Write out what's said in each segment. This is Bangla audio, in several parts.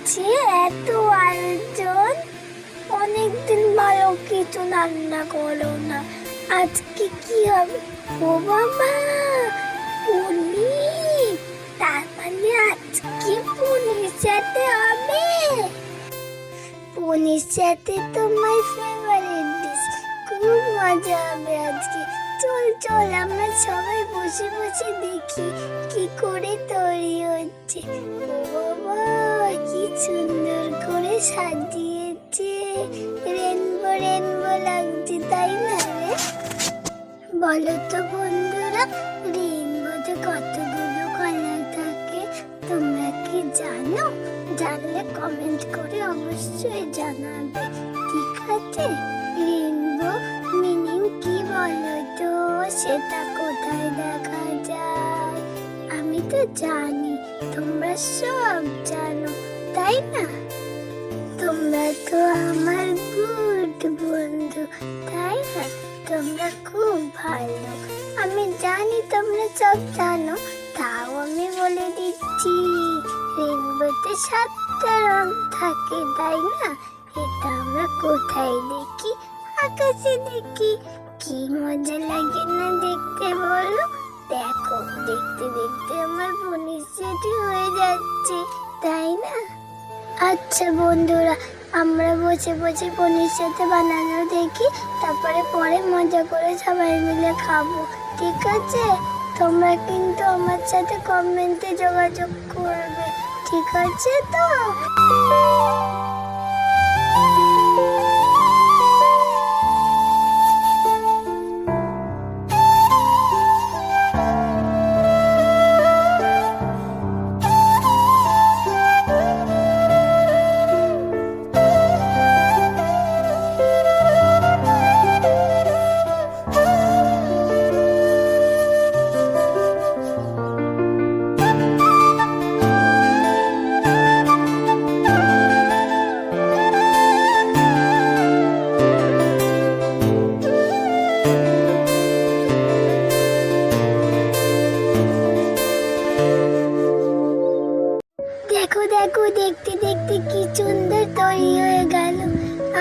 আজকে এত আয়োজন, অনেকদিন ভালো কিছু রান্না করো না। আজকে কি হবে? ও বাবা, পনির! তার মানে আজকে পনির সাথে হবে। পনির সাথে তো মাই ফেভারিট ডিশ, খুব মজা হবে আজকে। চল চল, আমরা সবাই বসে বসে দেখি কি করে তৈরি হচ্ছে। ও বাবা, কি সুন্দর করে সাজিয়েছে, রেনবো রেনবো লাগছে, তাই না রে? বলো তো বন্ধুরা, রেনবোতে কতগুলো কালার থাকে তোমরা কি জানো? জানলে কমেন্ট করে অবশ্যই জানাবে, ঠিক আছে? রেনবো মিনিং কি বলো তো? সেটা কোথায় দেখা যায়? আমি তো জানি, তোমরা সব জানো, তাই না? তোমরা তো আমার গুড বন্ধু, তাই না? তোমরা খুব ভালো। আমি জানি তোমরা সব জানো, তাও আমি বলে দিচ্ছি। রেনবোতে 7টা রং থাকে, তাই না? এটা আমরা কোথায় দেখি? আকাশে দেখি। কি মজা লাগে না দেখতে, বলো? দেখো, দেখতে দেখতে আমার পনির সেটি হয়ে যাচ্ছে, তাই না? আচ্ছা বন্ধুরা, আমরা বসে বসে পনির সাথে বানানো দেখি, তারপরে পরে মজা করে সবাই মিলে খাবো, ঠিক আছে? তোমরা কিন্তু আমার সাথে কমেন্টে যোগাযোগ করবে, ঠিক আছে তো? দেখো দেখো, দেখতে দেখতে কি সুন্দর তৈরি হয়ে গেল।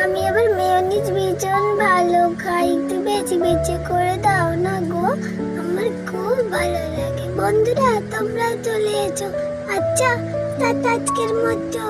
আমি আবার মেয়োনিজ ভীষণ ভালো খাই, একটু বেশি বেশি করে দাও না গো, আমার খুব ভালো লাগে। বন্ধুরা, তোমরা চলে এসো। আচ্ছা, টাটা আজকের মতো।